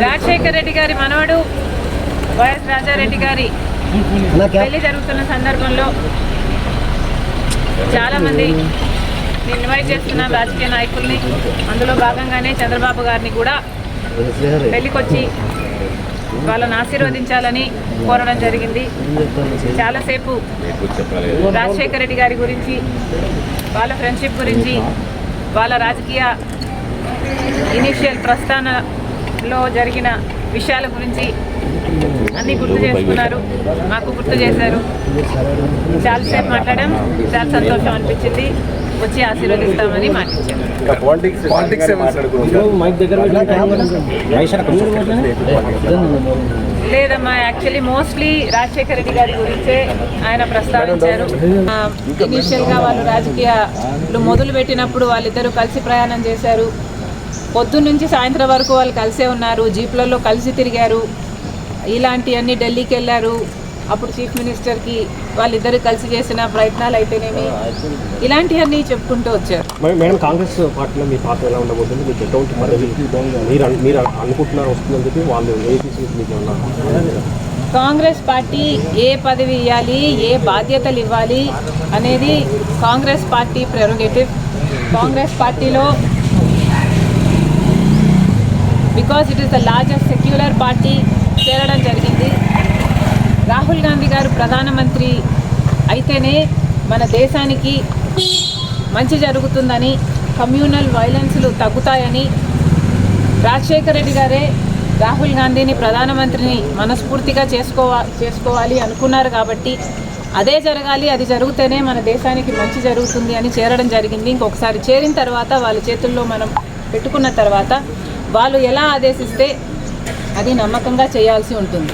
రాజశేఖర్ రెడ్డి గారి మనవడు వైఎస్ రాజారెడ్డి గారి పెళ్లి జరుగుతున్న సందర్భంలో చాలామంది ఇన్వైట్ చేస్తున్న రాజకీయ నాయకుల్ని, అందులో భాగంగానే చంద్రబాబు గారిని కూడా పెళ్లికొచ్చి వాళ్ళని ఆశీర్వదించాలని కోరడం జరిగింది. చాలాసేపు రాజశేఖర్ రెడ్డి గారి గురించి, వాళ్ళ ఫ్రెండ్షిప్ గురించి, వాళ్ళ రాజకీయ ఇనిషియల్ ప్రస్థానంలో జరిగిన విషయాల గురించి అన్నీ గుర్తు చేసుకున్నారు, మాకు గుర్తు చేశారు. చాలాసేపు మాట్లాడాం, చాలా సంతోషం అనిపించింది. వచ్చి ఆశీర్వదిస్తామని మాటిచ్చారు. లేదమ్మా, యాక్చువల్లీ మోస్ట్లీ రాజశేఖర రెడ్డి గారి గురించే ఆయన ప్రస్తావించారు. ఇనీషియల్గా వాళ్ళు రాజకీయాలు మొదలు పెట్టినప్పుడు వాళ్ళిద్దరూ కలిసి ప్రయాణం చేశారు. పొద్దున్న నుంచి సాయంత్రం వరకు వాళ్ళు కలిసే ఉన్నారు, జీప్లలో కలిసి తిరిగారు. ఇలాంటివన్నీ ఢిల్లీకి వెళ్ళారు. అప్పుడు చీఫ్ మినిస్టర్కి వాళ్ళిద్దరు కలిసి చేసిన ప్రయత్నాలు అయితేనేమి, ఇలాంటివన్నీ చెప్పుకుంటూ వచ్చారు. మేడం, కాంగ్రెస్ పార్టీలో మీ పాత్ర ఎలా ఉండబోతుంది? మీకు ఎటువంటి పదవి మీరు అనుకుంటున్నారు వస్తుందని చెప్పి వాళ్ళు కాంగ్రెస్ పార్టీ ఏ పదవి ఇవ్వాలి, ఏ బాధ్యతలు ఇవ్వాలి అనేది కాంగ్రెస్ పార్టీ ప్రెరోగేటివ్. కాంగ్రెస్ పార్టీలో because it is the largest secular party చేరడం జరిగింది. రాహుల్ గాంధీ గారు ప్రధానమంత్రి అయితేనే మన దేశానికి మంచి జరుగుతుందని, కమ్యూనల్ వైలెన్స్లు తగ్గుతాయని రాజశేఖర రెడ్డి గారే రాహుల్ గాంధీని ప్రధానమంత్రిని మనస్ఫూర్తిగా చేసుకోవాలి అనుకున్నారు. కాబట్టి అదే జరగాలి, అది జరిగితేనే మన దేశానికి మంచి జరుగుతుంది అని చేరడం జరిగింది. ఇంకొకసారి చేరిన తర్వాత వాళ్ళ చేతుల్లో మనం పెట్టుకున్న తర్వాత వాళ్ళు ఎలా ఆదేశిస్తే అది నమ్మకంగా చేయాల్సి ఉంటుంది.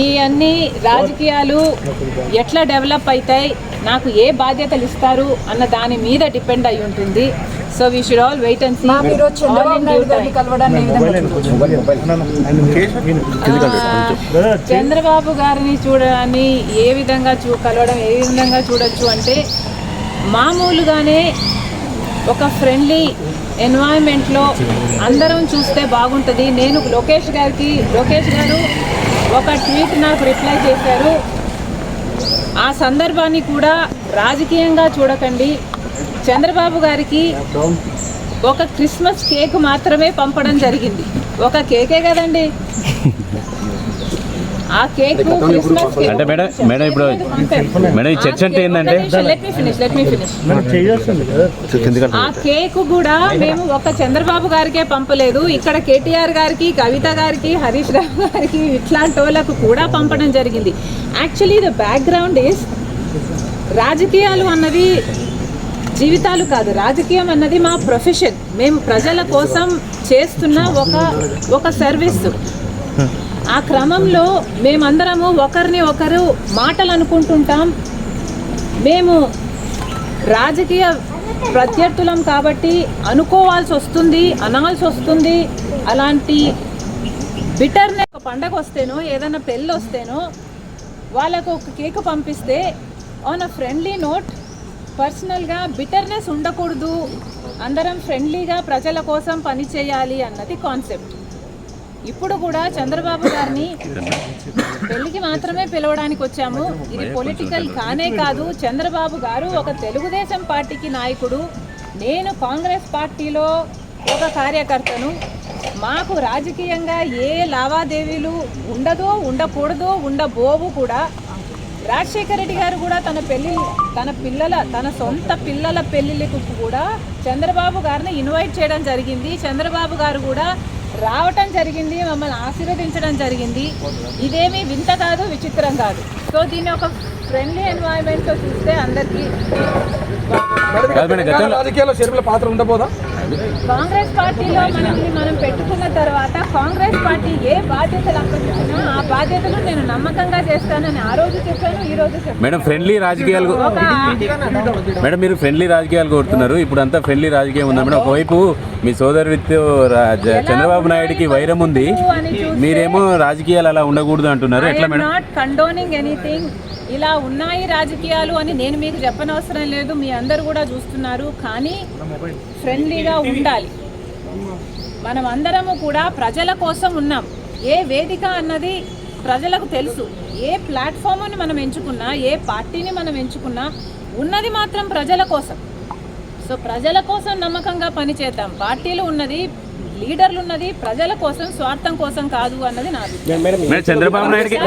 ఈ అన్ని రాజకీయాలు ఎట్లా డెవలప్ అవుతాయి, నాకు ఏ బాధ్యతలు ఇస్తారు అన్న దాని మీద డిపెండ్ అయి ఉంటుంది. So we should all wait and see. Chandrababu గారిని చూడడాన్ని ఏ విధంగా కలవడం ఏ విధంగా చూడొచ్చు అంటే, మామూలుగానే ఒక ఫ్రెండ్లీ ఎన్వైరన్మెంట్లో అందరం చూస్తే బాగుంటుంది. నేను లోకేష్ గారు ఒక ట్వీట్ నాకు రిప్లై చేశారు. ఆ సందర్భాన్ని కూడా రాజకీయంగా చూడకండి. చంద్రబాబు గారికి ఒక క్రిస్మస్ కేక్ మాత్రమే పంపడం జరిగింది. ఒక కేకే కదండి, ఆ కేక్ క్రిస్మస్ కేక్. అంటే మేడం ఇప్పుడు మేడం ఈ చర్చ అంటే ఏంటంటే, లెట్ మీ ఫినిష్. ఆ కేక్ కూడా మేము ఒక చంద్రబాబు గారికే పంపలేదు, ఇక్కడ కేటీఆర్ గారికి, కవిత గారికి, హరీష్ రావు గారికి, ఇట్లాంటి వాళ్ళకు కూడా పంపడం జరిగింది. యాక్చువల్లీ ద బ్యాక్గ్రౌండ్ ఈస్, రాజకీయాలు అన్నది జీవితాలు కాదు, రాజకీయం అన్నది మా ప్రొఫెషన్. మేము ప్రజల కోసం చేస్తున్న ఒక సర్వీస్. ఆ క్రమంలో మేమందరము ఒకరిని ఒకరు మాటలు అనుకుంటుంటాం. మేము రాజకీయ ప్రత్యర్థులం కాబట్టి అనుకోవాల్సి వస్తుంది, అనాల్సి వస్తుంది. అలాంటి బిటర్నెస్, ఒక పండగ వస్తేనో ఏదైనా పెళ్ళి వస్తేనో వాళ్ళకు ఒక కేక్ పంపిస్తే ఆన్ అ ఫ్రెండ్లీ నోట్, పర్సనల్గా బిటర్నెస్ ఉండకూడదు, అందరం ఫ్రెండ్లీగా ప్రజల కోసం పనిచేయాలి అన్నది కాన్సెప్ట్. ఇప్పుడు కూడా చంద్రబాబు గారిని పెళ్లికి మాత్రమే పిలవడానికి వచ్చాము. ఇది పొలిటికల్ కానే కాదు. చంద్రబాబు గారు ఒక తెలుగుదేశం పార్టీకి నాయకుడు, నేను కాంగ్రెస్ పార్టీలో ఒక కార్యకర్తను. మాకు రాజకీయంగా ఏ లావాదేవీలు ఉండదో, ఉండకూడదో, ఉండబోవు కూడా. రాజశేఖర రెడ్డి గారు కూడా తన సొంత పిల్లల పెళ్ళిళ్ళకు కూడా చంద్రబాబు గారిని ఇన్వైట్ చేయడం జరిగింది. చంద్రబాబు గారు కూడా రావటం జరిగింది, మమ్మల్ని ఆశీర్వదించడం జరిగింది. ఇదేమీ వింత కాదు, విచిత్రం కాదు. సో దీన్ని ఒక ఫ్రెండ్లీ ఎన్వైరన్మెంట్తో చూస్తే అందరికీ. రాజకీయాల్లో చేరుకుల పాత్ర ఉండబోదా? కాంగ్రెస్ పార్టీలో మనం పెట్టుకున్న తర్వాత కాంగ్రెస్ పార్టీ ఏ బాధ్యతలు అప్పగించినా ఆ బాధ్యతలు నేను నమ్మకంగా చేస్తానని ఆ రోజు చెప్పాను, ఈ రోజు చెప్పాను. మేడం, ఫ్రెండ్లీ రాజకీయాలు మేడం, మీరు ఫ్రెండ్లీ రాజకీయాలు కోరుతున్నారు. ఇప్పుడు అంతా ఫ్రెండ్లీ రాజకీయం ఉందా మేడం? ఒకవైపు మీ సోదరుడితో చంద్రబాబు నాయుడుకి వైరం ఉంది, మీరేమో రాజకీయాలు అలా ఉండకూడదు అంటున్నారు. ఎట్లా మేడం? Not condoning anything. ఇలా ఉన్నాయి రాజకీయాలు అని నేను మీకు చెప్పనవసరం లేదు, మీ అందరు కూడా చూస్తున్నారు. కానీ ఫ్రెండ్లీగా ఉండాలి. మనం అందరము కూడా ప్రజల కోసం ఉన్నాం. ఏ వేదిక అన్నది ప్రజలకు తెలుసు. ఏ ప్లాట్ఫామ్ని మనం ఎంచుకున్నా, ఏ పార్టీని మనం ఎంచుకున్నా ఉన్నది మాత్రం ప్రజల కోసం. సో ప్రజల కోసం నమ్మకంగా పనిచేద్దాం. పార్టీలు ఉన్నది, లీడర్లు ఉన్నది ప్రజల కోసం, స్వార్థం కోసం కాదు అన్నది నా అభిప్రాయం. చంద్రబాబు నాయుడుకి